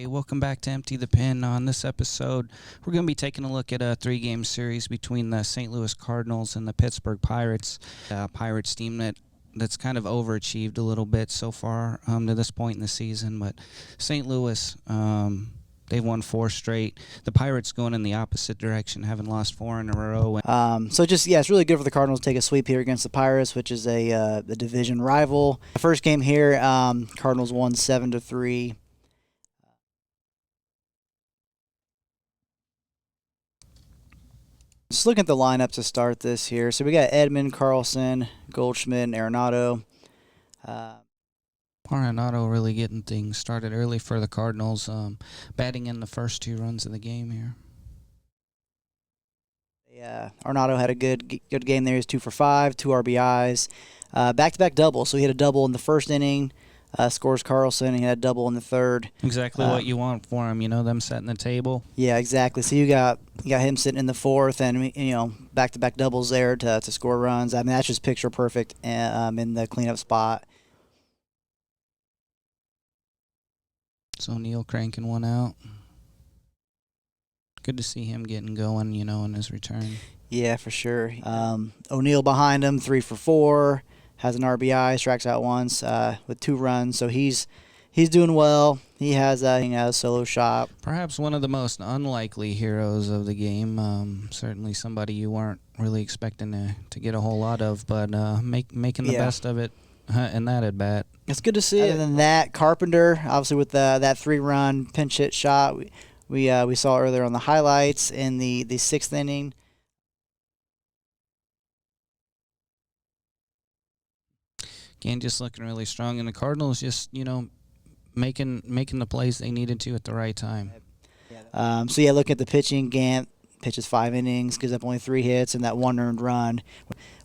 Hey, welcome back to Empty the Pen. On this episode, we're going to be taking a look at a three-game series between the St. Louis Cardinals and the Pittsburgh Pirates. Pirates team that's kind of overachieved a little bit so far to this point in the season, but St. Louis, they've won 4 straight. The Pirates going in the opposite direction, having lost 4 in a row. It's really good for the Cardinals to take a sweep here against the Pirates, which is the division rival. The first game here, Cardinals won 7-3. Just looking at the lineup to start this here. So we got Edman, Carlson, Goldschmidt, and Arenado. Arenado really getting things started early for the Cardinals, batting in the first 2 runs of the game here. Yeah, Arenado had a good game there. He was 2 for 5, 2 RBIs, back-to-back doubles. So he had a double in the first inning, scores Carlson, and he had a double in the third. Exactly what you want for him, them setting the table. Yeah, exactly. So you got him sitting in the fourth, and back-to-back doubles there to score runs. I mean, that's just picture perfect in the cleanup spot. So O'Neill cranking one out. Good to see him getting going, in his return. Yeah, for sure. O'Neill behind him, 3 for 4, has an RBI, strikes out once with 2 runs. So he's doing well. He has a solo shot. Perhaps one of the most unlikely heroes of the game. Certainly somebody you weren't really expecting to get a whole lot of, but making the best of it in that at bat. It's good to see. Other than that, Carpenter, obviously with that 3-run pinch hit shot we saw earlier on the highlights in the 6th inning. Again, just looking really strong, and the Cardinals just making the plays they needed to at the right time. Look at the pitching. Gant pitches 5 innings, gives up only 3 hits and that 1 earned run.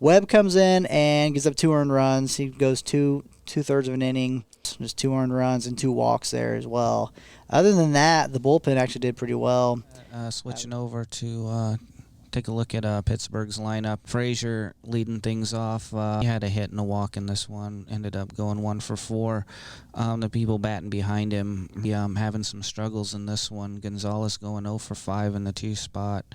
Webb comes in and gives up 2 earned runs. He goes two-thirds of an inning, just 2 earned runs and 2 walks there as well. Other than that, the bullpen actually did pretty well. Switching over to take a look at Pittsburgh's lineup. Frazier leading things off. He had a hit and a walk in this one. Ended up going 1 for 4. The people batting behind him having some struggles in this one. Gonzalez going 0 for 5 in the 2 spot.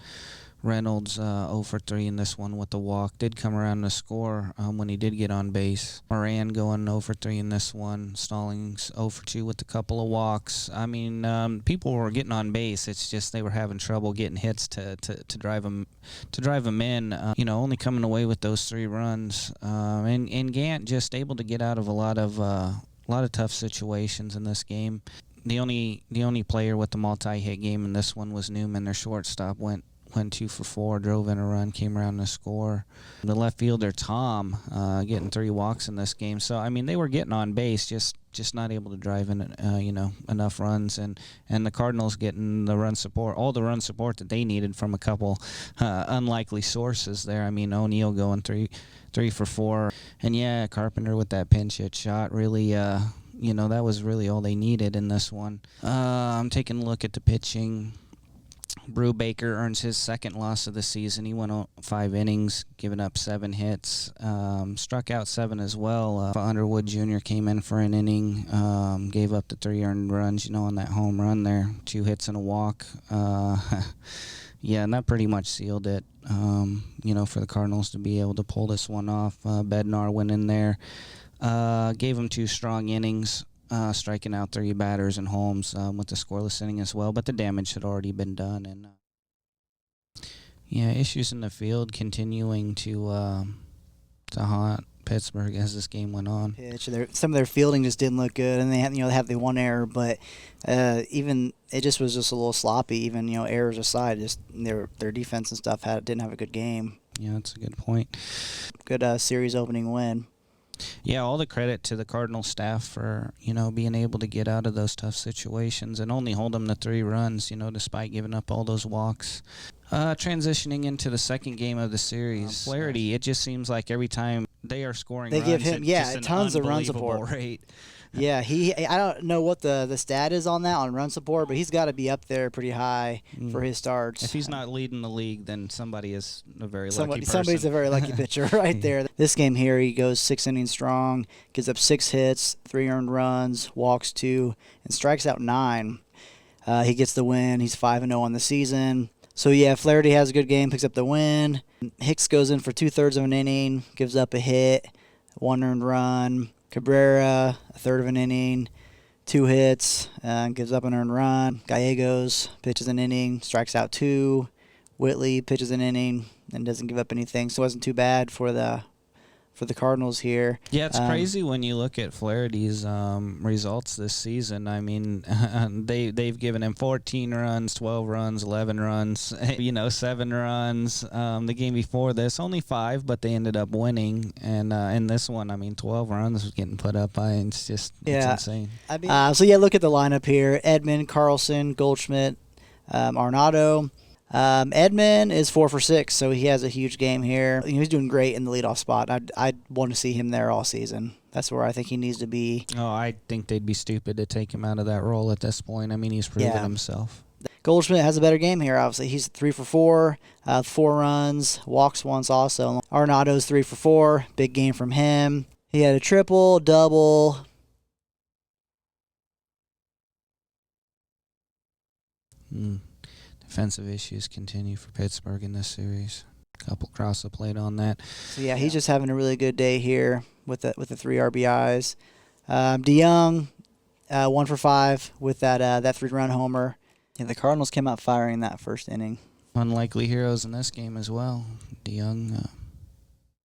Reynolds 0 for 3 in this one with the walk. Did come around to score when he did get on base. Moran going 0 for 3 in this one. Stallings 0 for 2 with a couple of walks. I mean, people were getting on base. It's just they were having trouble getting hits to drive them in. Only coming away with those 3 runs. And Gant just able to get out of a lot of tough situations in this game. The only player with the multi-hit game in this one was Newman. Their shortstop went 2 for 4, drove in a run, came around to score. The left fielder, Tom, getting 3 walks in this game. So, I mean, they were getting on base, just not able to drive in, enough runs. And the Cardinals getting the run support, all the run support that they needed from a couple unlikely sources there. I mean, O'Neill going 3 for 4. And, Carpenter with that pinch hit shot really, that was really all they needed in this one. I'm taking a look at the pitching. Brubaker earns his 2nd loss of the season. He went 5 innings, giving up 7 hits, struck out 7 as well. Underwood Jr. came in for an inning, gave up the 3 earned runs, on that home run there, 2 hits and a walk. And that pretty much sealed it, for the Cardinals to be able to pull this one off. Bednar went in there, gave him 2 strong innings. Striking out 3 batters and Holmes with the scoreless inning as well, but the damage had already been done. And issues in the field continuing to haunt Pittsburgh as this game went on. Some of their fielding just didn't look good, and they have the 1 error, but even it just was just a little sloppy. Even errors aside, just their defense and stuff didn't have a good game. Yeah, that's a good point. Good series opening win. Yeah, all the credit to the Cardinals staff for, being able to get out of those tough situations and only hold them to 3 runs, despite giving up all those walks. Transitioning into the 2nd game of the series, Flaherty, it just seems like every time they are scoring they runs, give him tons of run support. Rate. Yeah, I don't know what the stat is on that on run support, but he's got to be up there pretty high for his starts. If he's not leading the league, then somebody is a very lucky person. Somebody's a very lucky pitcher right there. This game here, he goes 6 innings strong, gives up 6 hits, 3 earned runs, walks 2, and strikes out 9. He gets the win. He's 5-0 on the season. So, yeah, Flaherty has a good game, picks up the win. Hicks goes in for 2/3 of an inning, gives up a hit, 1 earned run. Cabrera, a third of an inning, 2 hits, gives up an earned run. Gallegos pitches an inning, strikes out 2. Whitley pitches an inning and doesn't give up anything, so it wasn't too bad for the Cardinals here. Yeah, it's crazy when you look at Flaherty's results this season. I mean, they've given him 14 runs, 12 runs, 11 runs, 7 runs. The game before this, only 5, but they ended up winning. And in this one, I mean, 12 runs was getting put up by. It's just it's insane. Look at the lineup here: Edman, Carlson, Goldschmidt, Arenado. Edman is 4 for 6, so he has a huge game here. He's doing great in the leadoff spot. I'd want to see him there all season. That's where I think he needs to be. Oh, I think they'd be stupid to take him out of that role at this point. I mean, he's proven himself. Goldschmidt has a better game here, obviously. He's 3 for 4, 4 runs, walks once also. Arenado's 3 for 4, big game from him. He had a triple, double. Defensive issues continue for Pittsburgh in this series. A couple cross the plate on that. So yeah, he's just having a really good day here with the 3 RBIs. DeYoung, 1 for 5 with that 3-run homer. Yeah, the Cardinals came out firing that first inning. Unlikely heroes in this game as well. DeYoung,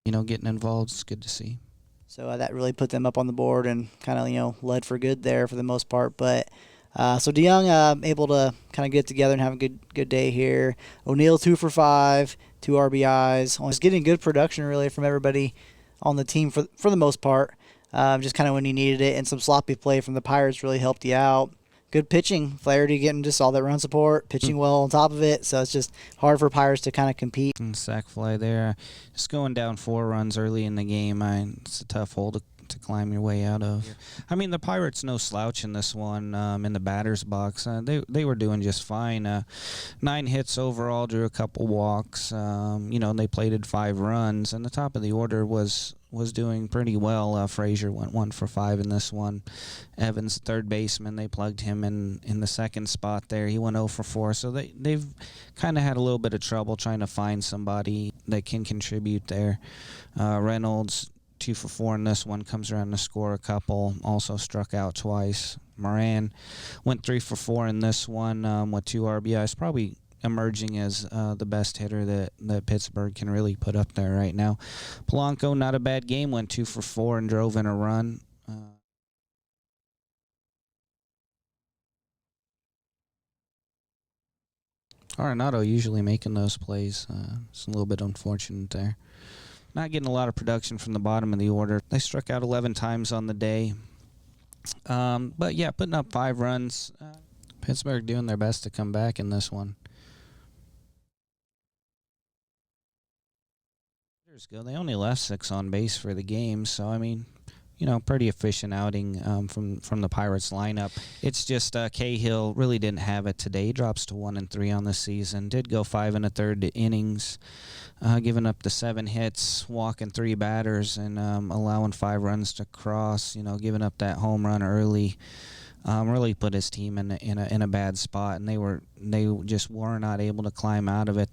getting involved is good to see. So that really put them up on the board and kind of led for good there for the most part, but. So DeYoung able to kind of get together and have a good day here. O'Neill 2 for 5, 2 RBIs. He's getting good production really from everybody on the team for the most part. Just kind of when he needed it, and some sloppy play from the Pirates really helped you out. Good pitching. Flaherty getting just all that run support, pitching well on top of it. So it's just hard for Pirates to kind of compete. And sac fly there. Just going down 4 runs early in the game. It's a tough hole to climb your way out of. I mean, the Pirates no slouch in this one in the batter's box. They were doing just fine. 9 hits overall, drew a couple walks. They plated 5 runs, and the top of the order was doing pretty well. Frazier went 1 for 5 in this one. Evans, third baseman, they plugged him in the second spot there. He went 0 for 4. So they've kind of had a little bit of trouble trying to find somebody that can contribute there. Reynolds, 2 for 4 in this one, comes around to score a couple, also struck out twice. Moran went 3 for 4 in this one with 2 RBIs, probably emerging as the best hitter that Pittsburgh can really put up there right now. Polanco, not a bad game, went 2 for 4 and drove in a run. Arenado usually making those plays. It's a little bit unfortunate there. Not getting a lot of production from the bottom of the order. They struck out 11 times on the day. But, yeah, putting up 5 runs. Pittsburgh doing their best to come back in this one. They only left 6 on base for the game, so, I mean, pretty efficient outing from the Pirates lineup. It's just Cahill really didn't have it today. He drops to 1-3 on the season. Did go 5 1/3 innings, giving up the 7 hits, walking 3 batters, and allowing 5 runs to cross. Giving up that home run early. Really put his team in a bad spot, and they just were not able to climb out of it.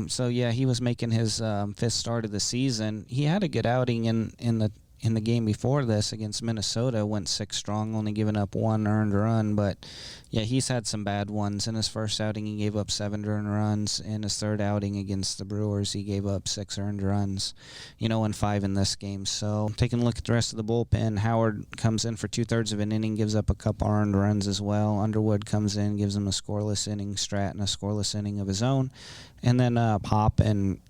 So yeah, he was making his 5th start of the season. He had a good outing in the game before this against Minnesota, went 6 strong, only giving up 1 earned run. But, yeah, he's had some bad ones. In his first outing, he gave up 7 earned runs. In his third outing against the Brewers, he gave up 6 earned runs, and 5 in this game. So, taking a look at the rest of the bullpen, Howard comes in for 2/3 of an inning, gives up a couple earned runs as well. Underwood comes in, gives him a scoreless inning. Stratton a scoreless inning of his own. And then Pop and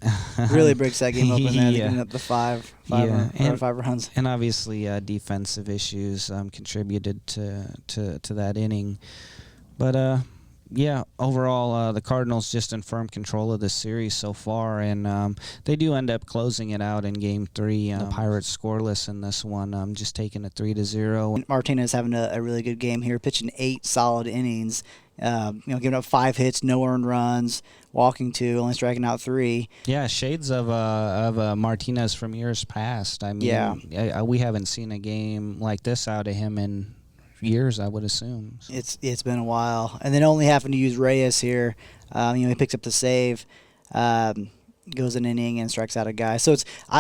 really breaks that game open there, giving up the 5 runs. And obviously defensive issues contributed to that inning. But overall the Cardinals just in firm control of this series so far, and they do end up closing it out in Game 3. The Pirates scoreless in this one, just taking it 3-0. Martinez having a really good game here, pitching 8 solid innings. Giving up 5 hits, no earned runs, walking 2, only striking out 3. Yeah, shades of Martinez from years past. I mean, we haven't seen a game like this out of him in years, I would assume. So. It's been a while, and then only having to use Reyes here. He picks up the save, goes an inning and strikes out a guy. So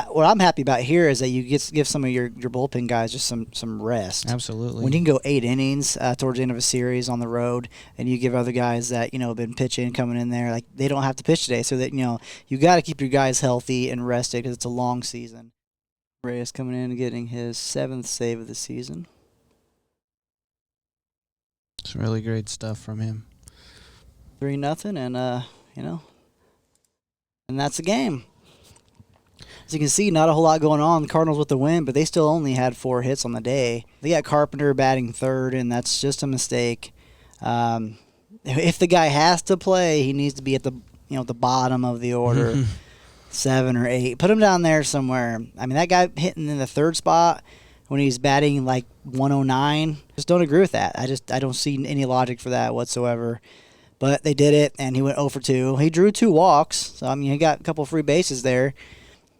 what I'm happy about here is that you give some of your bullpen guys just some rest. Absolutely. When you can go 8 innings towards the end of a series on the road, and you give other guys that have been pitching coming in there, like they don't have to pitch today, so that you got to keep your guys healthy and rested because it's a long season. Reyes coming in and getting his 7th save of the season. It's really great stuff from him. 3-0, and that's the game. As you can see, not a whole lot going on. The Cardinals with the win, but they still only had 4 hits on the day. They got Carpenter batting 3rd, and that's just a mistake. If the guy has to play, he needs to be at the the bottom of the order, 7 or 8. Put him down there somewhere. I mean, that guy hitting in the 3rd spot when he's batting like 109. Just don't agree with that. I don't see any logic for that whatsoever. But they did it, and he went 0 for 2. He drew 2 walks, so he got a couple free bases there.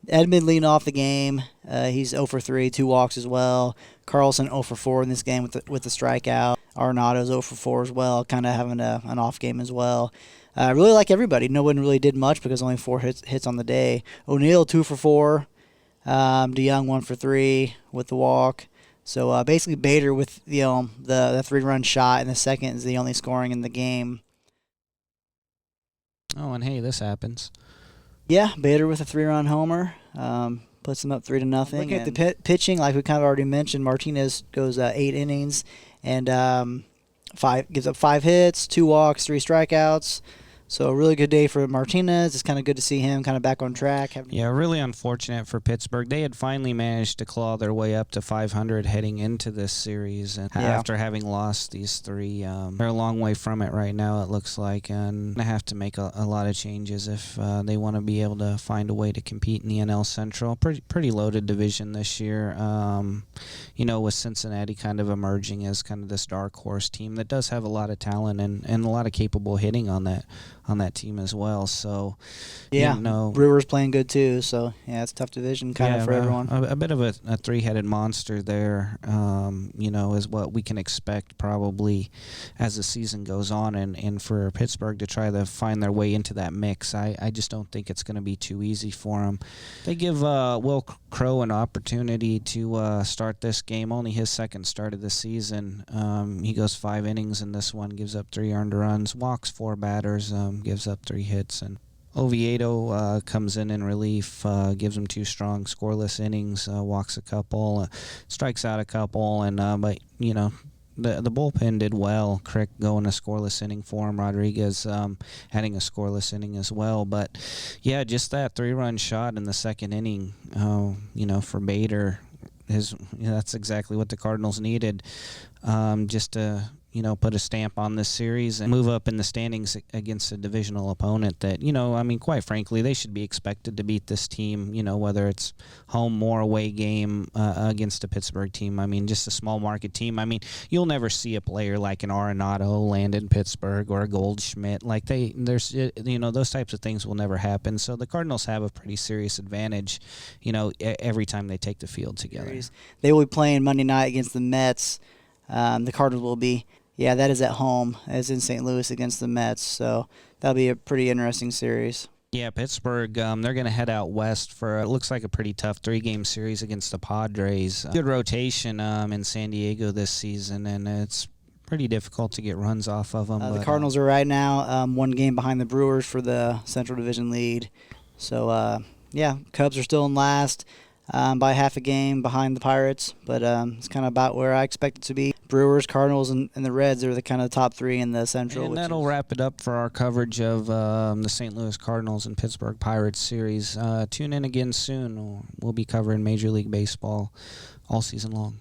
Edmund leading off the game. He's 0 for 3, 2 walks as well. Carlson 0 for 4 in this game with the strikeout. Arenado's 0 for 4 as well, kind of having an off game as well. Really like everybody. No one really did much because only 4 hits on the day. O'Neill 2 for 4. DeYoung 1 for 3 with the walk. So basically Bader with the 3-run shot, and the second is the only scoring in the game. Oh, and hey, this happens. Yeah, Bader with a 3-run homer puts them up 3-0. Looking at the pitching, like we kind of already mentioned, Martinez goes 8 innings and gives up 5 hits, 2 walks, 3 strikeouts. So a really good day for Martinez. It's kind of good to see him kind of back on track. Yeah, really unfortunate for Pittsburgh. They had finally managed to claw their way up to 500 heading into this series. And after having lost these 3, they're a long way from it right now, it looks like. And they have to make a lot of changes if they want to be able to find a way to compete in the NL Central. Pretty loaded division this year. With Cincinnati kind of emerging as kind of this dark horse team that does have a lot of talent and a lot of capable hitting on that team as well. So Brewers playing good too. So it's a tough division kind of for everyone. A bit of a 3-headed monster there. Is what we can expect probably as the season goes on, and for Pittsburgh to try to find their way into that mix. I just don't think it's going to be too easy for them. They give Will Crow an opportunity to start this game. Only his 2nd start of the season. He goes 5 innings in this one, gives up 3 earned runs, walks 4 batters, gives up 3 hits, and Oviedo comes in relief, gives him 2 strong scoreless innings, walks a couple, strikes out a couple, and but the bullpen did well. Crick going a scoreless inning for him. Rodriguez adding a scoreless inning as well. But just that 3-run shot in the 2nd inning, for Bader, that's exactly what the Cardinals needed, just to put a stamp on this series and move up in the standings against a divisional opponent that, quite frankly, they should be expected to beat this team, whether it's home or away game against a Pittsburgh team. Just a small market team. You'll never see a player like an Arenado land in Pittsburgh or a Goldschmidt. Those types of things will never happen. So the Cardinals have a pretty serious advantage, every time they take the field together. They will be playing Monday night against the Mets. The Cardinals will be. Yeah, that is at home. It's in St. Louis against the Mets, so that'll be a pretty interesting series. Yeah, Pittsburgh, they're going to head out west for, it looks like a pretty tough 3-game series against the Padres. Good rotation in San Diego this season, and it's pretty difficult to get runs off of them. The Cardinals are right now 1 game behind the Brewers for the Central Division lead. So, Cubs are still in last by half a game behind the Pirates, but it's kind of about where I expect it to be. Brewers, Cardinals, and the Reds are the kind of top 3 in the Central. And that'll wrap it up for our coverage of the St. Louis Cardinals and Pittsburgh Pirates series. Tune in again soon. We'll be covering Major League Baseball all season long.